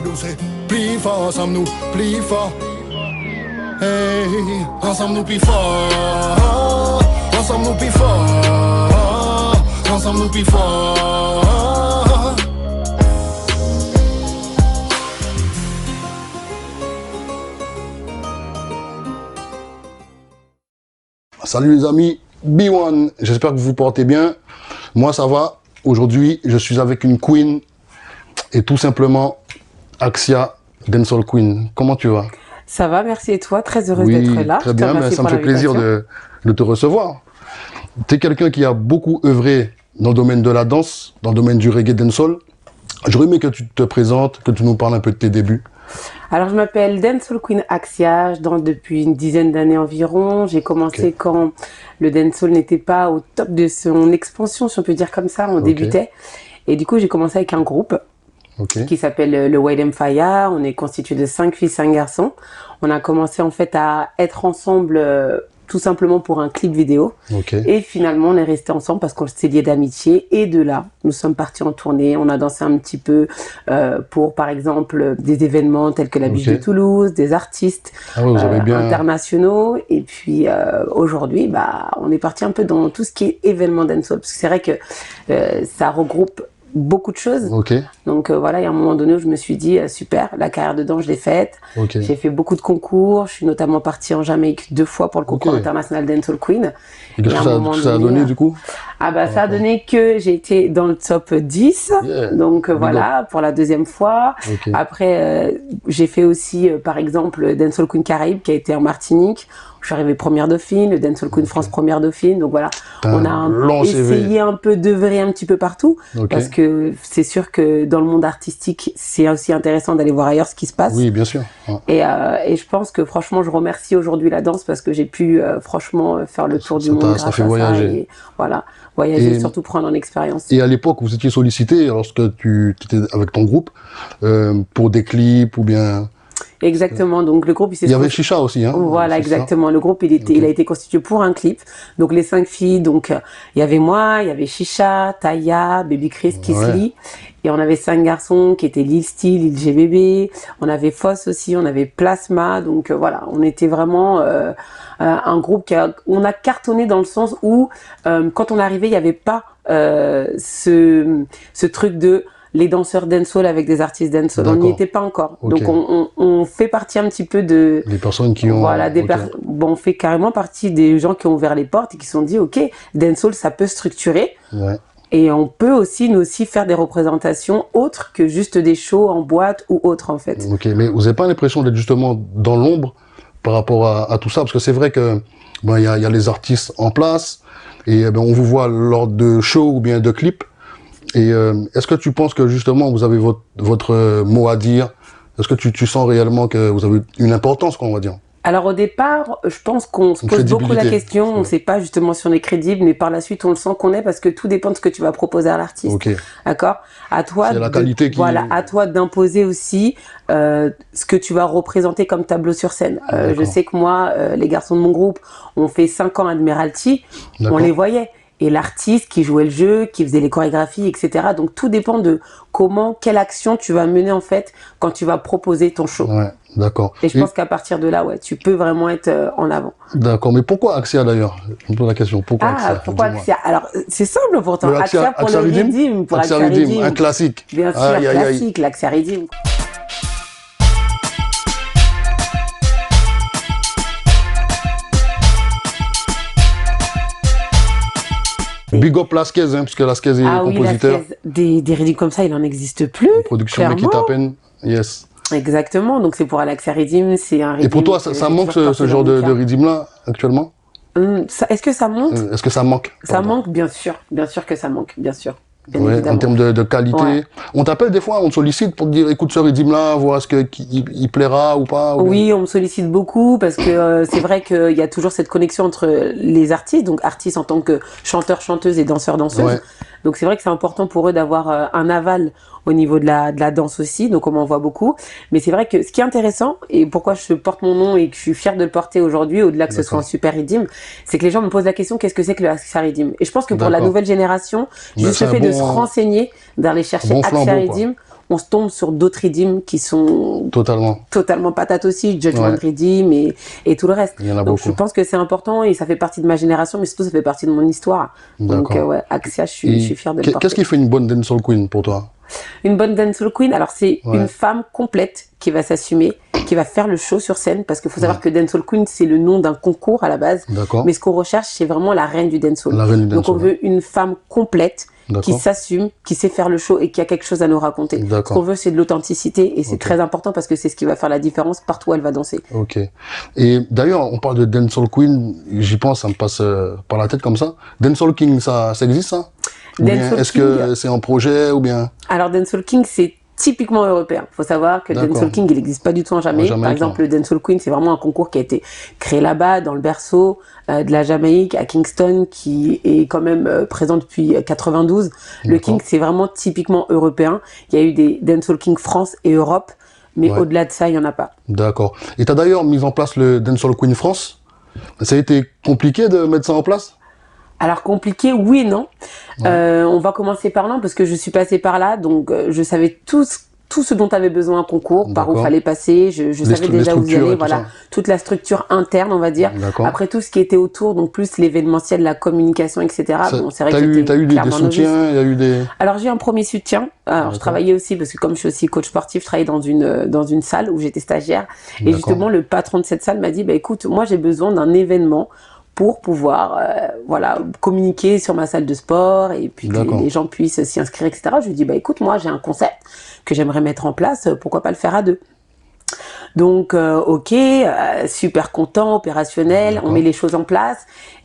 nous c'est plus fort, ensemble nous plus fort. Hey, ensemble nous plus fort, ensemble nous plus fort, ensemble nous plus fort. Salut les amis, B1, j'espère que vous vous portez bien. Moi ça va, aujourd'hui je suis avec une queen et tout simplement Axia, Dancehall Queen. Comment tu vas? Ça va, merci et toi, très heureuse d'être là. Très bien, mais ça me fait plaisir de te recevoir. Tu es quelqu'un qui a beaucoup œuvré dans le domaine de la danse, dans le domaine du reggae dancehall. J'aurais aimé que tu te présentes, que tu nous parles un peu de tes débuts. Alors, je m'appelle Dancehall Queen Axia, je danse depuis une dizaine d'années environ. J'ai commencé quand le dancehall n'était pas au top de son expansion, si on peut dire comme ça, on débutait. Et du coup, j'ai commencé avec un groupe qui s'appelle le Wild Empire. On est constitué de 5 filles, 5 garçons. On a commencé en fait à être ensemble tout simplement pour un clip vidéo. Et finalement, on est resté ensemble parce qu'on s'est liés d'amitié. Et de là, nous sommes partis en tournée. On a dansé un petit peu pour, par exemple, des événements tels que la Biche de Toulouse, des artistes internationaux. Et puis aujourd'hui, bah, on est parti un peu dans tout ce qui est événement dancehall. Parce que c'est vrai que ça regroupe beaucoup de choses. Donc voilà, il y a un moment donné où je me suis dit super, la carrière de danse je l'ai faite. J'ai fait beaucoup de concours. Je suis notamment partie en Jamaïque 2 fois pour le concours international Dancehall Queen. Et qu'est-ce que ça a donné du coup? Ah bah ça a donné que j'ai été dans le top 10. Donc voilà, pour la 2e fois. Après j'ai fait aussi par exemple Dancehall Queen Caraïbes qui a été en Martinique. Je suis arrivée première dauphine, le Dancehall Queen France première dauphine. Donc voilà, on a essayé un peu d'œuvrer un petit peu partout. Parce que c'est sûr que dans le monde artistique, c'est aussi intéressant d'aller voir ailleurs ce qui se passe. Oui, bien sûr. Et je pense que franchement, je remercie aujourd'hui la danse parce que j'ai pu franchement faire le tour du monde grâce à ça. Et voilà, voyager et surtout prendre en expérience. Et à l'époque, vous étiez sollicité lorsque tu étais avec ton groupe pour des clips ou bien... Exactement, donc le groupe... Il y avait Chicha aussi, hein. Voilà, exactement. Le groupe, il a été constitué pour un clip. Donc les 5 filles, donc il y avait moi, il y avait Chicha, Taya, Baby Chris, Kisly. Et on avait 5 garçons qui étaient Lil Steel, Lil GBB. On avait Foss aussi, on avait Plasma. Donc voilà, on était vraiment un groupe on a cartonné dans le sens où quand on arrivait, il n'y avait pas ce truc de... les danseurs dancehall avec des artistes dancehall. On n'y était pas encore. Donc on fait partie un petit peu de... des personnes qui ont... Voilà, bon, on fait carrément partie des gens qui ont ouvert les portes et qui se sont dit, ok, dancehall, ça peut structurer. Et on peut aussi, nous aussi, faire des représentations autres que juste des shows en boîte ou autres, en fait. Mais vous n'avez pas l'impression d'être justement dans l'ombre par rapport à tout ça? Parce que c'est vrai que il y a les artistes en place et on vous voit lors de shows ou bien de clips. Et est-ce que tu penses que justement vous avez votre mot à dire? Est-ce que tu sens réellement que vous avez une importance, quoi, on va dire? Alors au départ, je pense qu'on se pose beaucoup la question, on ne sait pas justement si on est crédible, mais par la suite on le sent qu'on est parce que tout dépend de ce que tu vas proposer à l'artiste. D'accord? À toi la qualité voilà, à toi d'imposer aussi ce que tu vas représenter comme tableau sur scène. Je sais que moi, les garçons de mon groupe, on fait 5 ans Admiralty, on les voyait. Et l'artiste qui jouait le jeu, qui faisait les chorégraphies, etc. Donc tout dépend de quelle action tu vas mener en fait quand tu vas proposer ton show. D'accord. Et je pense qu'à partir de là, tu peux vraiment être en avant. D'accord, mais pourquoi Axia d'ailleurs? Je me pose la question, pourquoi Axia? Pourquoi Axia? Alors c'est simple pourtant, Axia pour le Redeem, pour Axia Redeem. Un classique. Bien sûr, classique, l'Axia Redeem. Big up Lasquez, parce que Lasquez est compositeur. Des rythmes comme ça, il n'en existe plus. Une production de Kita Pen, Exactement, donc c'est pour Alexa Redeem, c'est un rythme. Et pour toi, ça manque ce genre de rythme-là, actuellement? Est-ce que ça manque? Est-ce que ça manque? Ça manque, bien sûr que ça manque, bien sûr. En termes de qualité. On t'appelle des fois, on te sollicite pour te dire, écoute ce rythme-là, voir est-ce qu'il plaira ou pas? Oui, on me sollicite beaucoup parce que c'est vrai qu'il y a toujours cette connexion entre les artistes, donc artistes en tant que chanteurs, chanteuses et danseurs, danseuses. Donc c'est vrai que c'est important pour eux d'avoir un aval au niveau de la danse aussi, donc on m'en voit beaucoup. Mais c'est vrai que ce qui est intéressant, et pourquoi je porte mon nom et que je suis fière de le porter aujourd'hui, au-delà que ce soit un super Redeem, c'est que les gens me posent la question, qu'est-ce que c'est que le Axia Redeem? Et je pense que pour la nouvelle génération, juste le fait de se renseigner, d'aller chercher Axia Redeem, on se tombe sur d'autres redeems qui sont totalement patates aussi, Judgment Redeem et tout le reste. Il y en a donc beaucoup. je pense que c'est important et ça fait partie de ma génération, mais surtout ça fait partie de mon histoire. Donc ouais, Axia, je suis fière de le porter. Qu'est-ce qui fait une bonne dancehall queen pour toi? Une bonne dancehall queen, alors c'est une femme complète qui va s'assumer, qui va faire le show sur scène, parce qu'il faut savoir que dancehall queen c'est le nom d'un concours à la base, mais ce qu'on recherche c'est vraiment la reine du dancehall. Donc on veut une femme complète qui s'assume, qui sait faire le show et qui a quelque chose à nous raconter. Ce qu'on veut c'est de l'authenticité et c'est très important parce que c'est ce qui va faire la différence partout où elle va danser. Ok. Et d'ailleurs on parle de dancehall queen, j'y pense, ça me passe par la tête comme ça. Dancehall king, ça existe ça? Est-ce que c'est un projet ou bien? Alors Dancehall King c'est typiquement européen. Il faut savoir que Dancehall King, il n'existe pas du tout en Jamaïque. Par exemple, le Dancehall Queen, c'est vraiment un concours qui a été créé là-bas, dans le berceau de la Jamaïque, à Kingston, qui est quand même présent depuis 92. Le King, c'est vraiment typiquement européen. Il y a eu des Dancehall King France et Europe, mais au-delà de ça, il n'y en a pas. D'accord. Et tu as d'ailleurs mis en place le Dancehall Queen France. Ça a été compliqué de mettre ça en place? Alors compliqué, oui et non. On va commencer par là parce que je suis passée par là, donc je savais tout ce dont avait besoin un concours, par où fallait passer. Je savais déjà où y aller, voilà, toute la structure interne, on va dire. Après tout ce qui était autour, donc plus l'événementiel, la communication, etc. Bon, c'est vrai que t'as eu des soutiens, il y a eu des. Alors j'ai eu un premier soutien. Alors je travaillais aussi parce que comme je suis aussi coach sportif, je travaillais dans une salle où j'étais stagiaire. Et justement le patron de cette salle m'a dit, bah écoute, moi j'ai besoin d'un événement pour pouvoir voilà, communiquer sur ma salle de sport et puis que les gens puissent s'y inscrire, etc. Je lui dis, bah écoute, moi j'ai un concept que j'aimerais mettre en place, pourquoi pas le faire à deux? Donc ok, super content, opérationnel, on met les choses en place.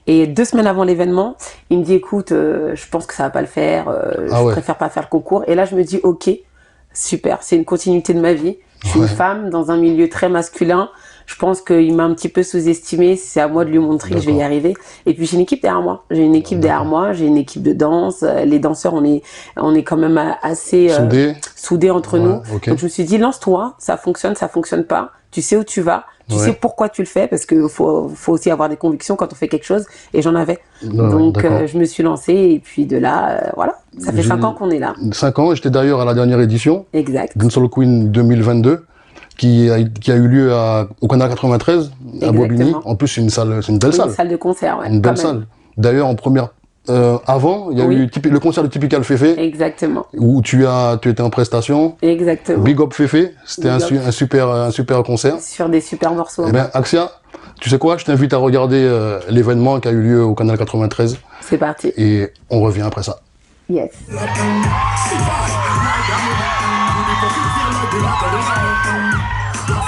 Et 2 semaines avant l'événement, il me dit, écoute, je pense que ça va pas le faire, je préfère pas faire le concours. Et là je me dis, ok, super, c'est une continuité de ma vie. Je suis une femme dans un milieu très masculin. Je pense qu'il m'a un petit peu sous-estimé. C'est à moi de lui montrer que je vais y arriver. Et puis j'ai une équipe derrière moi. J'ai une équipe derrière moi. J'ai une équipe de danse. Les danseurs, on est quand même assez soudés entre nous. Donc je me suis dit, lance-toi. Ça fonctionne pas. Tu sais où tu vas. Tu sais pourquoi tu le fais, parce que faut aussi avoir des convictions quand on fait quelque chose. Et j'en avais. Donc je me suis lancée. Et puis de là, voilà. Ça fait 5 ans qu'on est là. 5 ans. J'étais d'ailleurs à la dernière édition. Exact. Dancehall Queen 2022. Qui a eu lieu au Canal 93, à Bobigny. En plus, c'est une belle salle. Une salle de concert, ouais. Une belle salle. D'ailleurs, en première, avant, il y a eu le concert de Typical Féfé. Exactement. Où tu étais en prestation. Exactement. Big Up Féfé. C'était un super concert. Sur des super morceaux. Eh bien, Axia, tu sais quoi? Je t'invite à regarder l'événement qui a eu lieu au Canal 93. C'est parti. Et on revient après ça. Yes.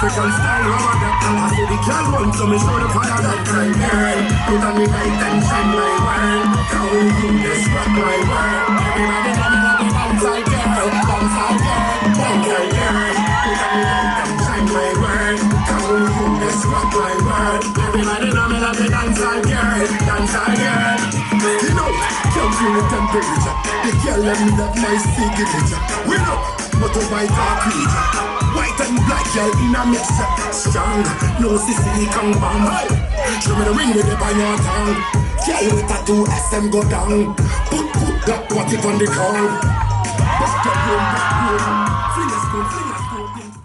African style rubber that I see the girl want so me show the fire that kind girl. Put on the light and shine my world. How you just rock my world. Everybody dance like girl, dance like girl, dance like girl. Put on the light and shine my world. How you just rock my world. Everybody know me love the dance like girl, dance like girl. You know, can't feel the temperature. The girl let me love my signature. We know, but to my dark creature. White and black, girl in a mix. Strong, no sissy come bang. Show me the ring with the on your tongue. Girl with tattoo, SM go down. Put that what it on the ground.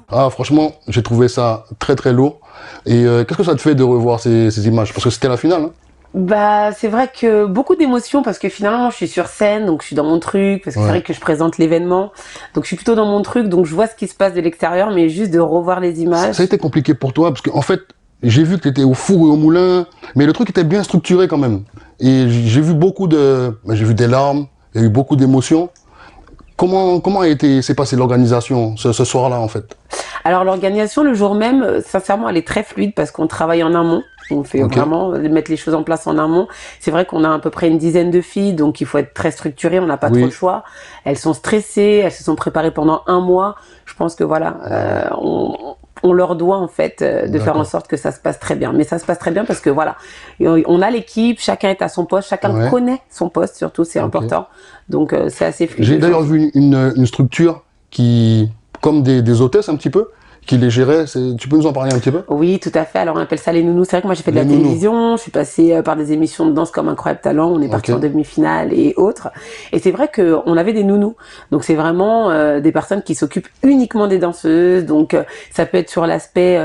Ah, franchement, j'ai trouvé ça très très lourd. Et qu'est-ce que ça te fait de revoir ces images? Parce que c'était la finale, hein? Bah, c'est vrai que beaucoup d'émotions parce que finalement je suis sur scène, donc je suis dans mon truc, parce que c'est vrai que je présente l'événement, donc je suis plutôt dans mon truc, donc je vois ce qui se passe de l'extérieur, mais juste de revoir les images. Ça a été compliqué pour toi parce qu'en fait, j'ai vu que tu étais au four et au moulin, mais le truc était bien structuré quand même. Et j'ai vu j'ai vu des larmes, il y a eu beaucoup d'émotions. Comment s'est passée l'organisation ce soir-là en fait? Alors l'organisation le jour même, sincèrement, elle est très fluide parce qu'on travaille en amont. On fait vraiment mettre les choses en place en amont. C'est vrai qu'on a à peu près une dizaine de filles, donc il faut être très structuré, on n'a pas trop le choix. Elles sont stressées, elles se sont préparées pendant 1 mois. Je pense que voilà, on leur doit en fait de faire en sorte que ça se passe très bien. Mais ça se passe très bien parce que voilà, on a l'équipe, chacun est à son poste, chacun connaît son poste surtout, c'est important. Donc c'est assez fluide. J'ai d'ailleurs vu une structure qui, comme des hôtesses un petit peu, qui les gérait. Tu peux nous en parler un petit peu? Oui, tout à fait. Alors on appelle ça les nounous. C'est vrai que moi j'ai fait de la Les nounous. télévision, je suis passée par des émissions de danse comme Incroyable Talent, on est parti en demi-finale et autres. Et c'est vrai que on avait des nounous. Donc c'est vraiment des personnes qui s'occupent uniquement des danseuses. Donc ça peut être sur l'aspect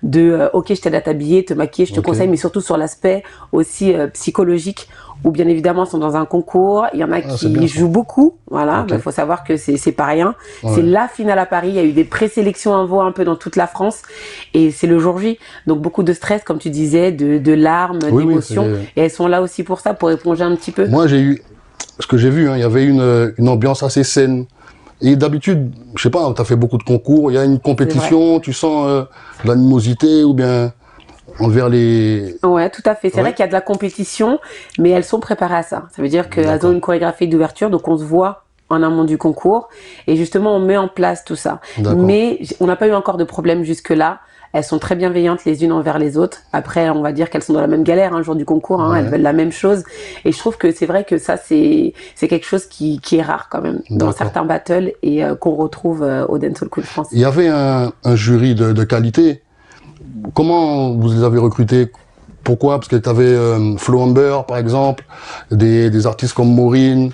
ok, je t'aide à t'habiller, te maquiller, je te conseille, mais surtout sur l'aspect aussi psychologique, où bien évidemment ils sont dans un concours, il y en a qui jouent beaucoup, voilà, il faut savoir que c'est pas rien. C'est la finale à Paris, il y a eu des présélections en voix un peu dans toute la France, et c'est le jour J, donc beaucoup de stress, comme tu disais, de larmes, d'émotions, et elles sont là aussi pour ça, pour éponger un petit peu. Moi j'ai eu, ce que j'ai vu, il y avait une ambiance assez saine, et d'habitude, je sais pas, tu as fait beaucoup de concours, il y a une compétition, tu sens de l'animosité, ou bien envers les... Ouais, tout à fait. C'est vrai qu'il y a de la compétition, mais elles sont préparées à ça. Ça veut dire qu'elles ont une chorégraphie d'ouverture, donc on se voit en amont du concours, et justement on met en place tout ça. Mais on n'a pas eu encore de problème jusque-là. Elles sont très bienveillantes les unes envers les autres. Après, on va dire qu'elles sont dans la même galère un jour du concours, elles veulent la même chose. Et je trouve que c'est vrai que ça, c'est quelque chose qui est rare quand même dans certains battles, et qu'on retrouve au Dancehall Queen France. Il y avait un jury de qualité. Comment vous les avez recrutés? Pourquoi? Parce que tu avais Flo Amber, par exemple, des artistes comme Maureen,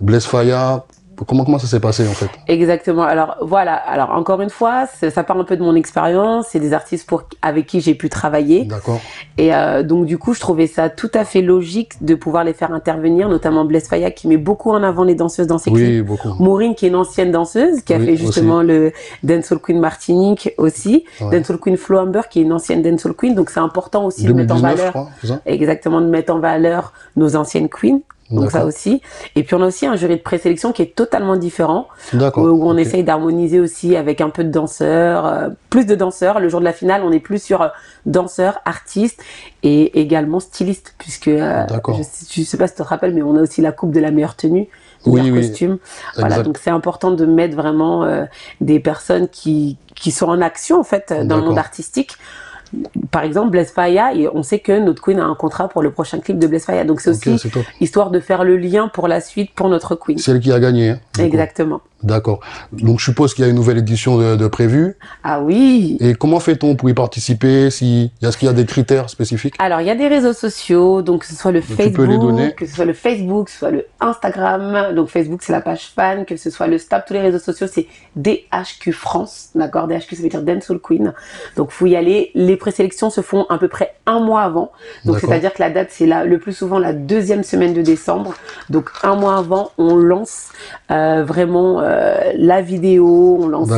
Blaise Faya. Comment ça s'est passé, en fait? Exactement. Alors, voilà. Alors, encore une fois, ça part un peu de mon expérience. C'est des artistes avec qui j'ai pu travailler. D'accord. Et donc, du coup, je trouvais ça tout à fait logique de pouvoir les faire intervenir, notamment Blaise Faya, qui met beaucoup en avant les danseuses dans ses clips. Oui, beaucoup. Maureen, qui est une ancienne danseuse, qui a fait justement le Dancehall Queen Martinique aussi. Dancehall Queen Flo Amber, qui est une ancienne Dancehall Queen. Donc, c'est important aussi de mettre en valeur. Je crois, c'est ça? Exactement, de mettre en valeur nos anciennes queens. Donc ça aussi. Et puis on a aussi un jury de présélection qui est totalement différent, où on essaye d'harmoniser aussi avec un peu de danseurs, plus de danseurs. Le jour de la finale, on est plus sur danseurs, artistes et également stylistes, puisque je sais pas si tu te rappelles, mais on a aussi la coupe de la meilleure tenue, meilleur costume. Voilà, donc c'est important de mettre vraiment des personnes qui sont en action en fait dans le monde artistique. Par exemple, Blaise Faya, et on sait que notre queen a un contrat pour le prochain clip de Blaise Faya. Donc c'est aussi histoire de faire le lien pour la suite pour notre queen. C'est elle qui a gagné. Hein, exactement. D'accord. Donc je suppose qu'il y a une nouvelle édition de prévue. Ah oui. Et comment fait-on pour y participer? Est-ce qu'il y a des critères spécifiques? Alors il y a des réseaux sociaux, donc que ce soit le Facebook, tu peux les donner. que ce soit le Facebook, que ce soit le Instagram. Donc Facebook c'est la page fan, que ce soit le Snap, tous les réseaux sociaux c'est DHQ France, d'accord. DHQ ça veut dire Dancehall Queen. Donc faut y aller. Les présélections se font à peu près un mois avant. Donc c'est-à-dire que la date c'est le plus souvent la deuxième semaine de décembre. Donc un mois avant on lance vraiment la vidéo, on lance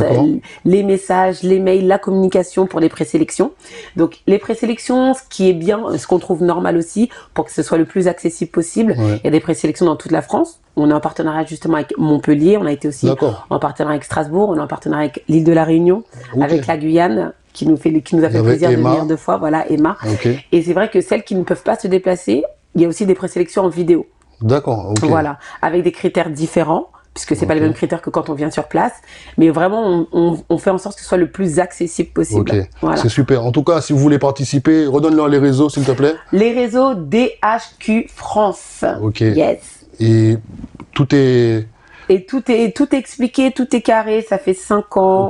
les messages, les mails, la communication pour les présélections. Donc les présélections, ce qui est bien, ce qu'on trouve normal aussi, pour que ce soit le plus accessible possible, il y a des présélections dans toute la France. On est en partenariat justement avec Montpellier, on a été aussi en partenariat avec Strasbourg, on est en partenariat avec l'île de la Réunion, avec la Guyane, qui nous a fait plaisir de venir 2 fois, voilà, Emma. Et c'est vrai que celles qui ne peuvent pas se déplacer, il y a aussi des présélections en vidéo. D'accord, Voilà, avec des critères différents, puisque c'est pas les mêmes critères que quand on vient sur place, mais vraiment on fait en sorte que ce soit le plus accessible possible. Voilà. C'est super. En tout cas, si vous voulez participer, redonne-leur les réseaux s'il te plaît. Les réseaux DHQ France. Yes. Et tout est... Et tout est expliqué, tout est carré, ça fait 5 ans.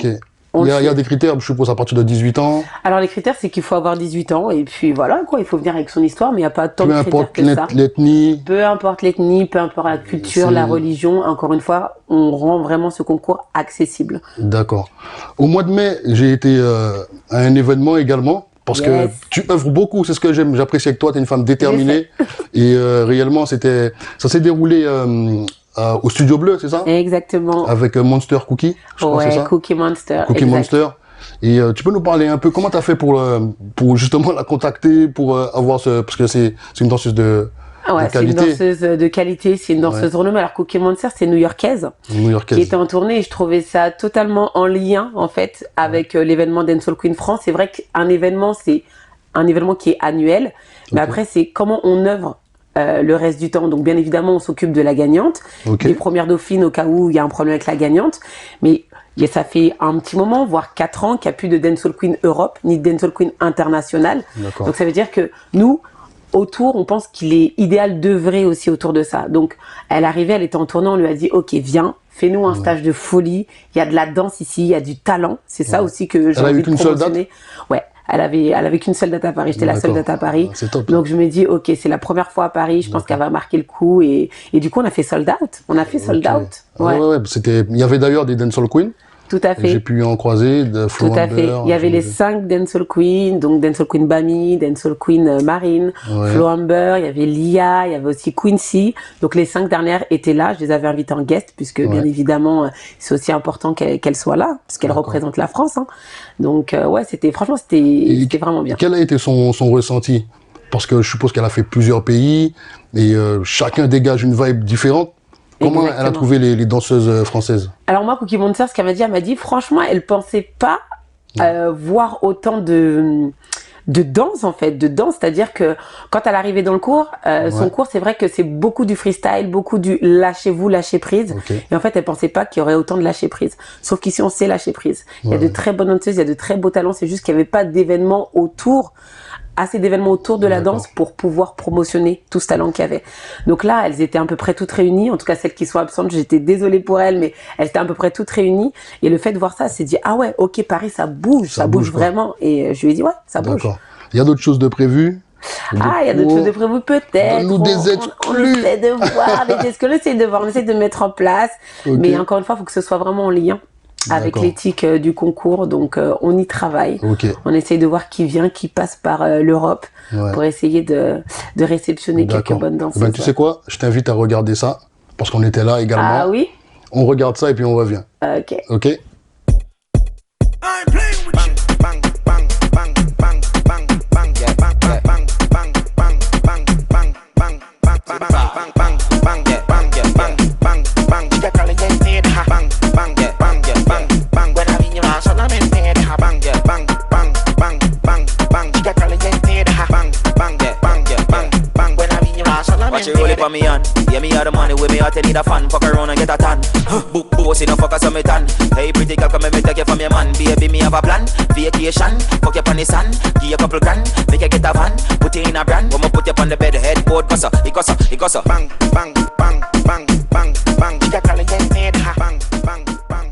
Il y a des critères, je suppose, à partir de 18 ans. Alors les critères, c'est qu'il faut avoir 18 ans et puis voilà quoi, il faut venir avec son histoire, mais il n'y a pas tant de critères que ça. Peu importe l'ethnie. Peu importe l'ethnie, peu importe la culture, la religion. Encore une fois, on rend vraiment ce concours accessible. D'accord. Au mois de mai, j'ai été à un événement également. Parce que tu œuvres beaucoup, c'est ce que j'apprécie avec toi, tu es une femme déterminée. Et réellement, ça s'est déroulé au Studio Bleu, c'est ça? Exactement. Avec Monster Cookie, je crois, c'est ça? Cookie Monster. Cookie Monster. Et tu peux nous parler un peu, comment tu as fait pour justement la contacter, pour avoir parce que c'est une danseuse de c'est une danseuse de qualité, c'est une danseuse renommée. Alors Cookie Monster, c'est new-yorkaise, qui était en tournée, et je trouvais ça totalement en lien, en fait, avec l'événement Dancehall Queen France. C'est vrai qu'un événement, c'est un événement qui est annuel, mais après, c'est comment on œuvre le reste du temps. Donc bien évidemment, on s'occupe de la gagnante, des premières dauphines au cas où il y a un problème avec la gagnante. Mais ça fait un petit moment, voire 4 ans, qu'il n'y a plus de Dancehall Queen Europe, ni de Dancehall Queen international. Donc ça veut dire que nous, autour, on pense qu'il est idéal d'œuvrer aussi autour de ça. Donc, elle arrivait, elle était en tournée, on lui a dit, ok, viens, fais-nous un stage de folie. Il y a de la danse ici, il y a du talent. C'est ça aussi que j'ai envie de promotionner. Ouais. Elle avait qu'une seule date à Paris. J'étais la seule date à Paris. C'est top. Donc, je me dis, ok, c'est la première fois à Paris. Je pense qu'elle va marquer le coup. Et du coup, on a fait sold out. On a fait sold out. Ouais. Ouais. Il y avait d'ailleurs des dancehall queens. Tout à fait. J'ai pu en croiser, de Flo Tout à fait. Il y avait les 5 dancehall queens, donc dancehall queen Bami, dancehall queen Marine, Flo Amber, il y avait Lia, il y avait aussi Quincy. Donc les 5 dernières étaient là. Je les avais invitées en guest, puisque bien évidemment, c'est aussi important qu'elles soient là, parce qu'elles représentent la France. Hein. Donc ouais, franchement, c'était vraiment bien. Quel a été son ressenti? Parce que je suppose qu'elle a fait plusieurs pays, et chacun dégage une vibe différente. Comment elle a trouvé les danseuses françaises? Alors moi, Cookie Monster, ce qu'elle m'a dit, franchement, elle pensait pas voir autant de danse en fait, c'est-à-dire que quand elle arrivait dans le cours, son cours, c'est vrai que c'est beaucoup du freestyle, beaucoup du lâchez-vous, lâchez prise. Et en fait, elle pensait pas qu'il y aurait autant de lâcher prise. Sauf qu'ici, on sait lâcher prise. Il y a de très bonnes danseuses, il y a de très beaux talents. C'est juste qu'il y avait pas d'événements autour. Assez d'événements autour de la danse pour pouvoir promotionner tout ce talent qu'il y avait. Donc là, elles étaient à peu près toutes réunies. En tout cas, celles qui sont absentes, j'étais désolée pour elles, mais elles étaient à peu près toutes réunies. Et le fait de voir ça, elle s'est dit, ah ouais, ok, Paris, ça bouge vraiment. Et je lui ai dit, ouais, ça bouge. D'accord. Il y a d'autres choses de prévues? Il y a d'autres choses de prévues, peut-être. Donne-nous des exclus. On essaie de voir, mais c'est ce que l'on essaie de voir, on essaie de mettre en place. Mais encore une fois, il faut que ce soit vraiment en lien avec l'éthique du concours, donc on y travaille. On essaye de voir qui vient, qui passe par l'Europe pour essayer de réceptionner quelques bonnes danseuses. Ben, tu sais quoi, je t'invite à regarder ça, parce qu'on était là également. Ah oui? On regarde ça et puis on revient. Ok. Ok. Me on, yeah, me are the money with me heart, need a fan, fuck around and get a tan. Book boss in a fuck as me tan. Hey pretty girl, come and me take you from your man. Baby, me have a plan, vacation, fuck you on the sun. Give you a couple grand, make you get a van. Put you in a brand, when me put you on the bed, headboard, gossa, it gossa. Bang, bang, bang, bang, bang, bang. You got calling your head, bang, bang, bang.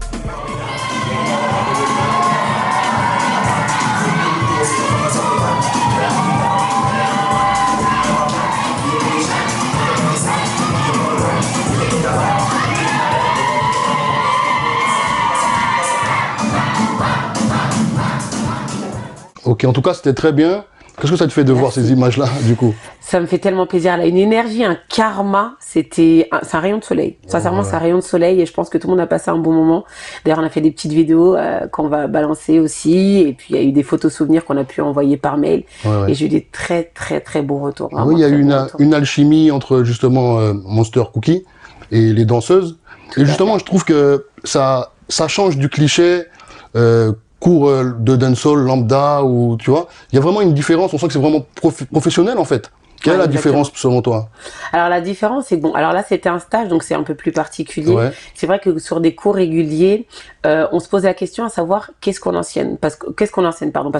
Ok, en tout cas, c'était très bien. Qu'est-ce que ça te fait de voir ces images-là, du coup? Ça me fait tellement plaisir. Elle a une énergie, un karma. C'est un rayon de soleil. Sincèrement, c'est un rayon de soleil et je pense que tout le monde a passé un bon moment. D'ailleurs, on a fait des petites vidéos qu'on va balancer aussi. Et puis, il y a eu des photos souvenirs qu'on a pu envoyer par mail. Et j'ai eu des très, très, très bons retours. Oui, il y a eu une alchimie entre, justement, Monster Cookie et les danseuses. Et justement, je trouve que ça change du cliché cours de dancehall lambda, ou tu vois, il y a vraiment une différence. On sent que c'est vraiment professionnel en fait. Quelle est la différence selon toi? Alors la différence, c'est bon. Alors là, c'était un stage, donc c'est un peu plus particulier. C'est vrai que sur des cours réguliers, on se pose la question à savoir qu'est-ce qu'on enseigne. Parce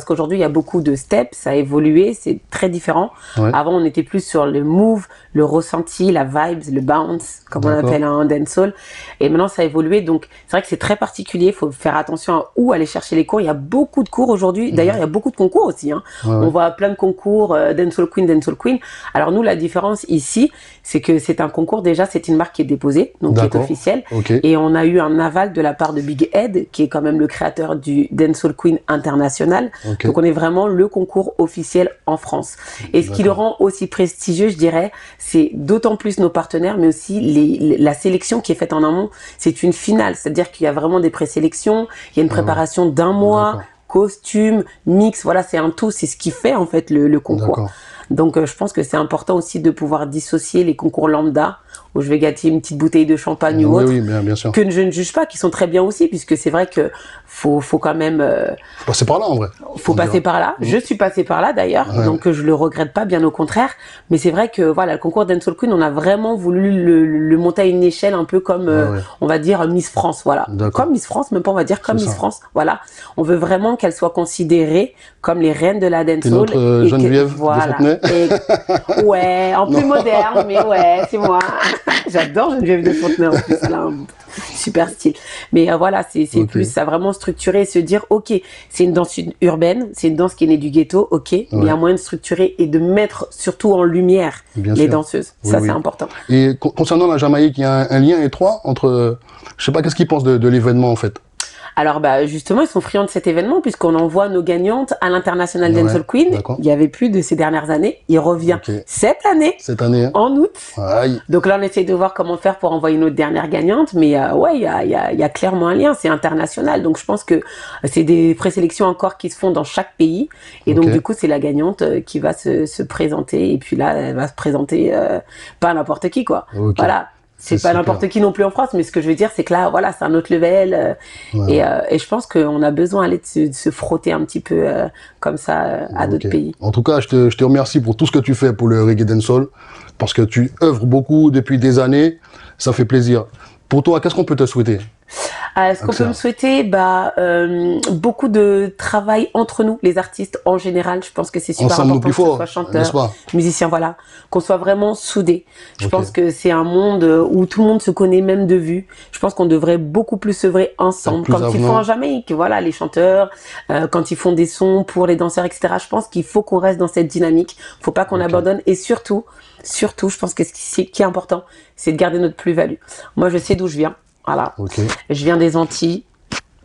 qu'aujourd'hui, il y a beaucoup de steps, ça a évolué, c'est très différent. Avant, on était plus sur le move, le ressenti, la vibes, le bounce, comme on appelle un dancehall. Et maintenant, ça a évolué. Donc c'est vrai que c'est très particulier. Il faut faire attention à où aller chercher les cours. Il y a beaucoup de cours aujourd'hui. D'ailleurs, il y a beaucoup de concours aussi. Hein. On voit plein de concours dancehall queen. Alors nous, la différence ici, c'est que c'est un concours, déjà, c'est une marque qui est déposée, donc qui est officielle. Et on a eu un aval de la part de Big Ed, qui est quand même le créateur du Dancehall Queen International. Donc on est vraiment le concours officiel en France. Et ce qui le rend aussi prestigieux, je dirais, c'est d'autant plus nos partenaires, mais aussi la sélection qui est faite en amont. C'est une finale, c'est-à-dire qu'il y a vraiment des présélections, il y a une préparation d'1 mois, costume, mix, voilà, c'est un tout, c'est ce qui fait en fait le concours. Donc je pense que c'est important aussi de pouvoir dissocier les concours lambda où je vais gâter une petite bouteille de champagne ou autre, oui, bien sûr. que je ne juge pas, qui sont très bien aussi, puisque c'est vrai que faut quand même... faut passer par là, en vrai. Faut passer par là. Je suis passée par là, d'ailleurs, donc je le regrette pas, bien au contraire. Mais c'est vrai que, voilà, le concours Dancehall Queen, on a vraiment voulu le monter à une échelle un peu comme, on va dire, Miss France, voilà. Comme Miss France, même pas, on va dire comme Miss France, voilà. On veut vraiment qu'elle soit considérée comme les reines de la dancehall. Notre Geneviève de Fontenay. Ouais, en plus moderne, mais ouais, c'est moi. J'adore Geneviève de Fontenay, en plus, elle a un super style. Mais voilà, c'est plus ça, vraiment structurer et se dire, ok, c'est une danse urbaine, c'est une danse qui est née du ghetto, ok, mais il y a moyen de structurer et de mettre surtout en lumière les danseuses. Ça, c'est important. Et concernant la Jamaïque, il y a un lien étroit entre, je sais pas, qu'est-ce qu'ils pensent de l'événement, en fait? Alors, justement, ils sont friands de cet événement puisqu'on envoie nos gagnantes à l'International Dancehall Queen. Il y avait plus de ces dernières années. Il revient cette année. En août. Aïe. Donc là, on essaie de voir comment faire pour envoyer notre dernière gagnante. Mais ouais, il y a clairement un lien. C'est international. Donc je pense que c'est des présélections encore qui se font dans chaque pays. Et donc du coup, c'est la gagnante qui va se présenter. Et puis là, elle va se présenter pas n'importe qui, quoi. Voilà. C'est pas n'importe qui non plus en France, mais ce que je veux dire, c'est que là, voilà, c'est un autre level. Et je pense qu'on a besoin de se frotter un petit peu comme ça à d'autres pays. En tout cas, je te remercie pour tout ce que tu fais pour le reggae dancehall, parce que tu œuvres beaucoup depuis des années. Ça fait plaisir. Pour toi, qu'est-ce qu'on peut te souhaiter? Ce qu'on peut me souhaiter, beaucoup de travail entre nous, les artistes en général. Je pense que c'est super important que ce soit chanteur, musicien, voilà, qu'on soit vraiment soudés. Je pense que c'est un monde où tout le monde se connaît même de vue. Je pense qu'on devrait beaucoup plus œuvrer ensemble, comme ils font en Jamaïque. Voilà, les chanteurs, quand ils font des sons pour les danseurs, etc. Je pense qu'il faut qu'on reste dans cette dynamique. Faut pas qu'on abandonne. Et surtout, je pense que ce qui est important, c'est de garder notre plus-value. Moi, je sais d'où je viens. Voilà. Je viens des Antilles.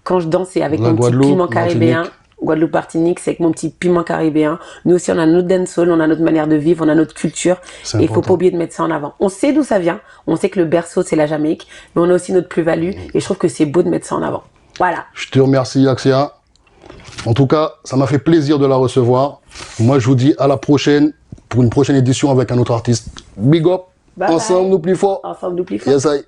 Quand je danse, c'est avec mon petit piment caribéen. Guadeloupe, Martinique, c'est avec mon petit piment caribéen. Nous aussi, on a notre dancehall, on a notre manière de vivre, on a notre culture. Et il faut pas oublier de mettre ça en avant. On sait d'où ça vient. On sait que le berceau, c'est la Jamaïque. Mais on a aussi notre plus-value. Et je trouve que c'est beau de mettre ça en avant. Voilà. Je te remercie, Axia. En tout cas, ça m'a fait plaisir de la recevoir. Moi, je vous dis à la prochaine pour une prochaine édition avec un autre artiste. Big up. Ensemble, nous plus forts. Ensemble, nous plus forts. Yes, I.